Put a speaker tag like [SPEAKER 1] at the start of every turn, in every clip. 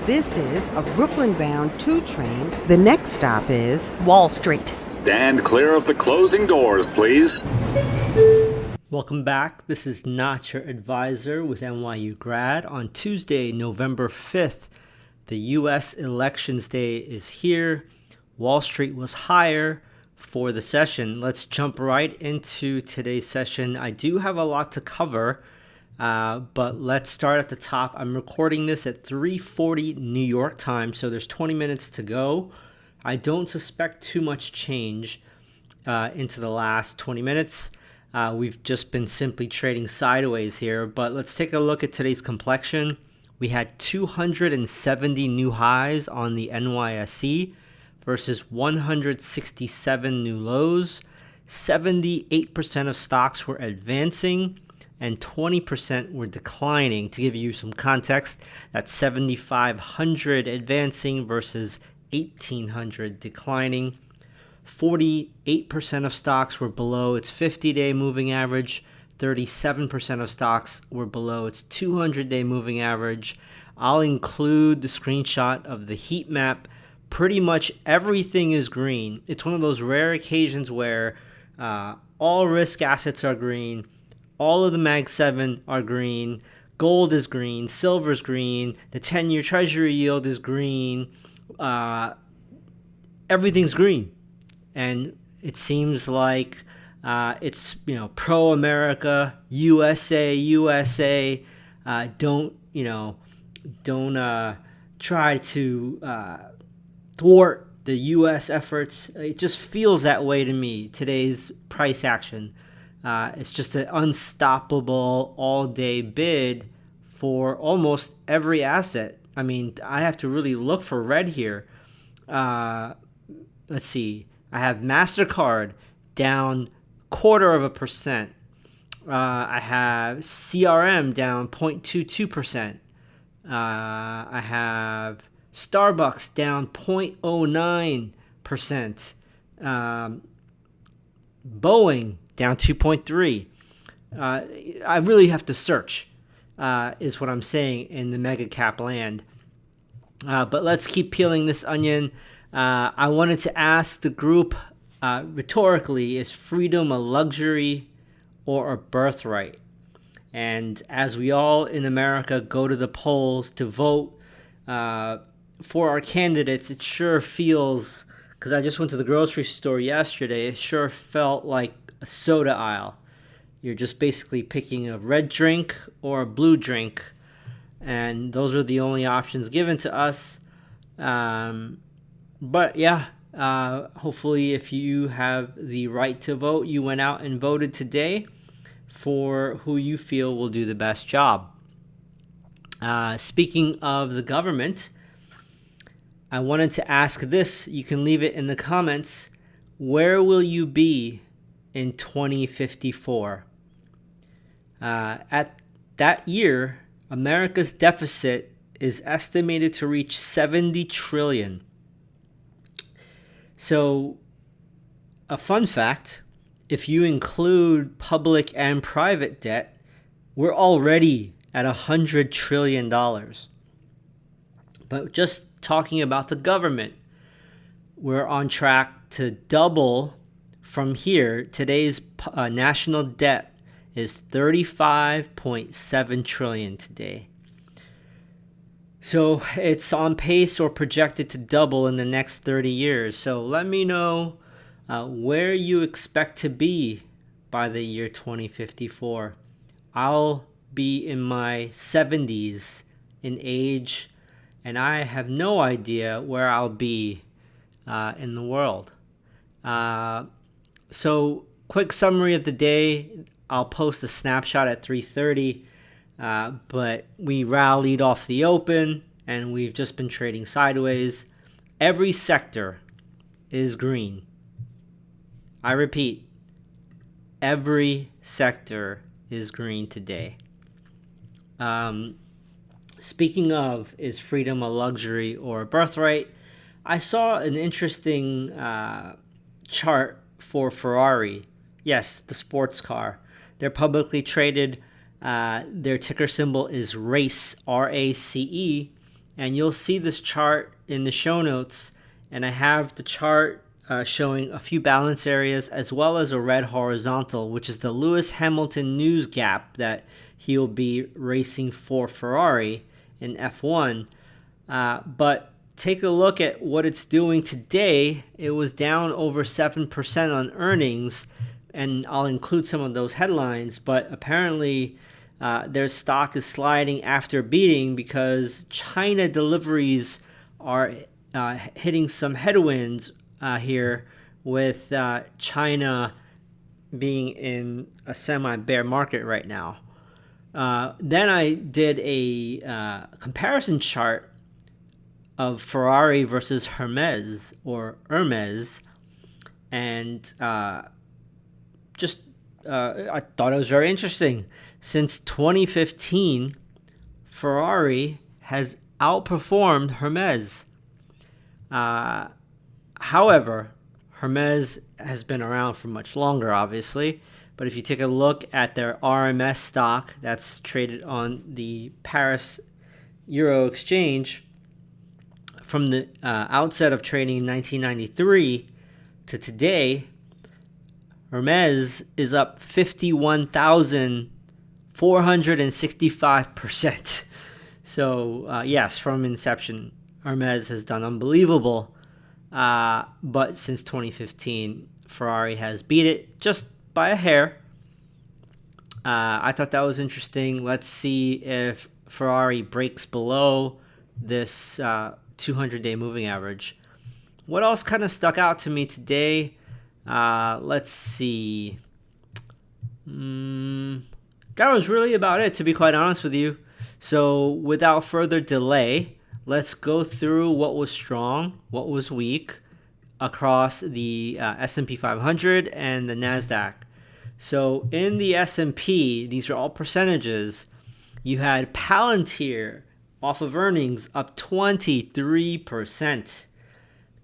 [SPEAKER 1] This is a Brooklyn-bound 2 train. The next stop is Wall Street.
[SPEAKER 2] Stand clear of the closing doors, please.
[SPEAKER 3] Welcome back. This is Not Your Advisor with NYU Grad. On Tuesday, November 5th, the U.S. Elections Day is here. Wall Street was higher for the session. Let's jump right into today's session. I do have a lot to cover, but let's start at the top. I'm recording this at 3:40 New York time, so there's 20 minutes to go. I don't suspect too much change into the last 20 minutes. We've just been simply trading sideways here, but let's take a look at today's complexion. We had 270 new highs on the NYSE versus 167 new lows. 78% of stocks were advancing and 20% were declining. To give you some context, that's 7,500 advancing versus 1,800 declining. 48% of stocks were below its 50-day moving average. 37% of stocks were below its 200-day moving average. I'll include the screenshot of the heat map. Pretty much everything is green. It's one of those rare occasions where all risk assets are green. All of the Mag 7 are green. Gold is green. Silver's green. The 10-year Treasury yield is green. Everything's green. And it seems like it's, pro-America, USA. Don't try to thwart the U.S. efforts. It just feels that way to me, today's price action. It's just an unstoppable all-day bid for almost every asset. I mean, I have to really look for red here. Let's see. I have MasterCard down 0.25%. I have CRM down 0.22%. I have Starbucks down 0.09%. Boeing down 2.3%. I really have to search, is what I'm saying in the mega cap land. But let's keep peeling this onion. I wanted to ask the group rhetorically, is freedom a luxury or a birthright? And as we all in America go to the polls to vote for our candidates, it sure feels, because I just went to the grocery store yesterday, it sure felt like a soda aisle. You're just basically picking a red drink or a blue drink, and those are the only options given to us. But yeah, hopefully if you have the right to vote, you went out and voted today for who you feel will do the best job. Speaking of the government, I wanted to ask this. You can leave it in the comments. Where will you be in 2054? At that year, America's deficit is estimated to reach 70 trillion. So, a fun fact, if you include public and private debt, we're already at $100 trillion. But just talking about the government, we're on track to double from here. Today's national debt is 35.7 trillion today. So it's on pace or projected to double in the next 30 years. So let me know where you expect to be by the year 2054. I'll be in my 70s in age, and I have no idea where I'll be in the world. So quick summary of the day. I'll post a snapshot at 3:30. But we rallied off the open, and we've just been trading sideways. Every sector is green. I repeat, every sector is green today. Speaking of, is freedom a luxury or a birthright? I saw an interesting chart for Ferrari. Yes, the sports car. They're publicly traded. Their ticker symbol is RACE, RACE. And you'll see this chart in the show notes. And I have the chart showing a few balance areas as well as a red horizontal, which is the Lewis Hamilton news gap that he'll be racing for Ferrari in F1. But take a look at what it's doing today. It was down over 7% on earnings, and I'll include some of those headlines. But apparently their stock is sliding after beating because China deliveries are hitting some headwinds here, with China being in a semi-bear market right now. Then I did a comparison chart of Ferrari versus Hermes, and I thought it was very interesting. Since 2015, Ferrari has outperformed Hermes. However, Hermes has been around for much longer, obviously. But if you take a look at their RMS stock that's traded on the Paris Euro Exchange, from the outset of trading in 1993 to today, Hermes is up 51,465%. So, yes, from inception, Hermes has done unbelievable. But since 2015, Ferrari has beat it just by a hair. I thought that was interesting. Let's see if Ferrari breaks below this 200-day moving average. What else kind of stuck out to me today? Let's see. That was really about it, to be quite honest with you. So without further delay, let's go through what was strong, what was weak across the S&P 500 and the NASDAQ. So in the S&P, these are all percentages. You had Palantir off of earnings up 23%.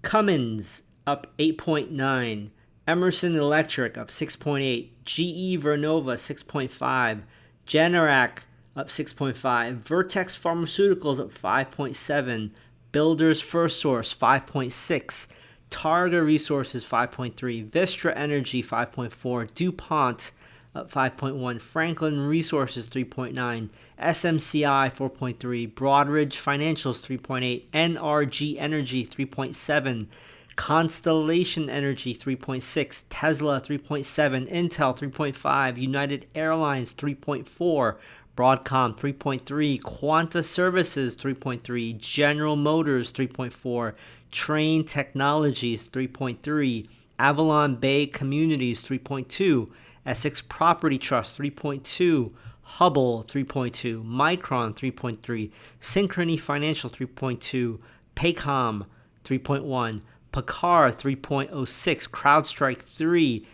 [SPEAKER 3] Cummins up 8.9%. Emerson Electric up 6.8%. GE Vernova 6.5%. Generac up 6.5%. Vertex Pharmaceuticals up 5.7%. Builders FirstSource 5.6%. Targa Resources 5.3%. Vistra Energy 5.4%. DuPont up 5.1%. Franklin Resources 3.9%. SMCI 4.3%. Broadridge Financials 3.8%. NRG Energy 3.7%. Constellation Energy 3.6%. Tesla 3.7%. Intel 3.5%. United Airlines 3.4%. Broadcom 3.3%. Quanta Services 3.3%. General Motors 3.4%. Train Technologies 3.3%. Avalon Bay Communities 3.2%. Essex Property Trust 3.2%. Hubble 3.2%. Micron 3.3%. Synchrony Financial 3.2%. Paycom 3.1%. Picard 3.06%. CrowdStrike 3%.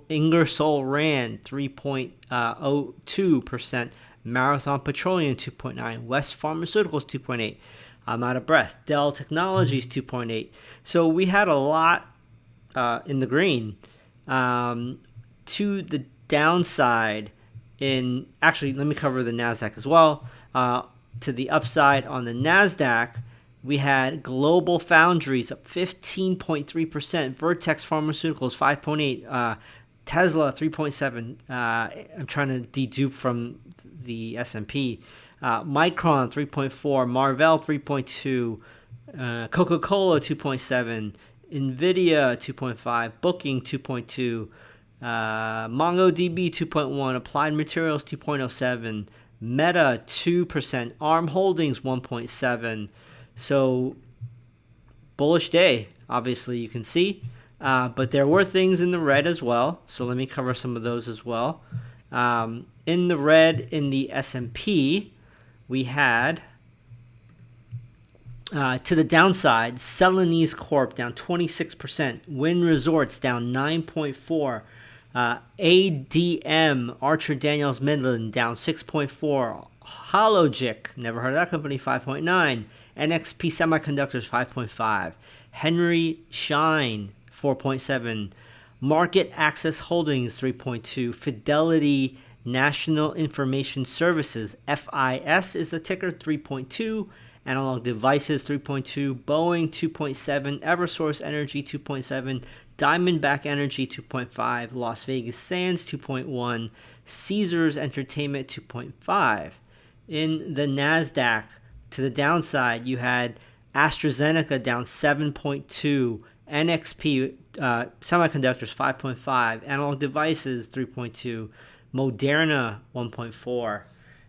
[SPEAKER 3] Ingersoll Rand 3.02%. Marathon Petroleum 2.9%. West Pharmaceuticals 2.8%. I'm out of breath. Dell Technologies 2.8%. So we had a lot in the green. To the downside, actually, let me cover the NASDAQ as well. To the upside on the NASDAQ, we had Global Foundries up 15.3%. Vertex Pharmaceuticals 5.8%. Tesla 3.7%. I'm trying to dedupe from the S&P. Micron 3.4%. Marvell 3.2%. Coca-Cola 2.7%. Nvidia 2.5%. Booking 2.2%. MongoDB 2.1%. Applied Materials 2.07%. Meta 2%. ARM Holdings 1.7%. So, bullish day, obviously, you can see. But there were things in the red as well. So let me cover some of those as well. In the red in the S&P, we had, to the downside, Celanese Corp down 26%. Wynn Resorts down 9.4%. ADM, Archer Daniels Midland, down 6.4%. Hologic, never heard of that company, 5.9%. NXP Semiconductors, 5.5%. Henry Schein, 4.7%. Market Access Holdings, 3.2%. Fidelity National Information Services, FIS is the ticker, 3.2%. Analog Devices 3.2, Boeing 2.7, Eversource Energy 2.7, Diamondback Energy 2.5, Las Vegas Sands 2.1, Caesars Entertainment 2.5. In the NASDAQ, to the downside, you had AstraZeneca down 7.2, NXP Semiconductors 5.5, Analog Devices 3.2, Moderna 1.4.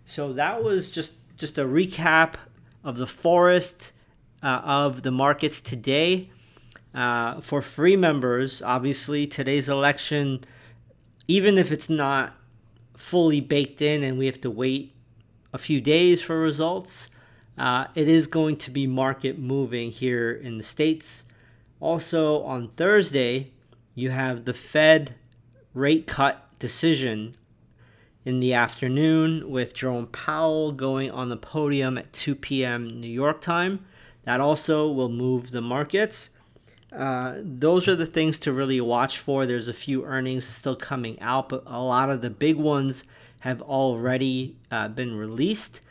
[SPEAKER 3] So that was just a recap of the forest of the markets today. For free members, obviously today's election, even if it's not fully baked in and we have to wait a few days for results, it is going to be market moving here in the States. Also on Thursday, you have the Fed rate cut decision in the afternoon with Jerome Powell going on the podium at 2 p.m. New York time. That also will move the markets. Those are the things to really watch for. There's a few earnings still coming out, but a lot of the big ones have already been released.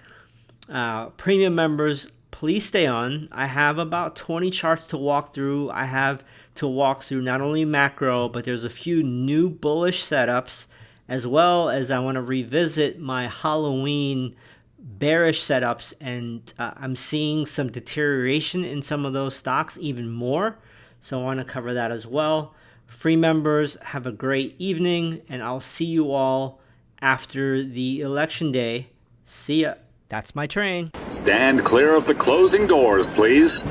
[SPEAKER 3] Premium members, please stay on. I have about 20 charts to walk through. I have to walk through not only macro, but there's a few new bullish setups, as well as I want to revisit my Halloween bearish setups, and I'm seeing some deterioration in some of those stocks even more. So I want to cover that as well. Free members, have a great evening, and I'll see you all after the election day. See ya. That's my train.
[SPEAKER 2] Stand clear of the closing doors, please.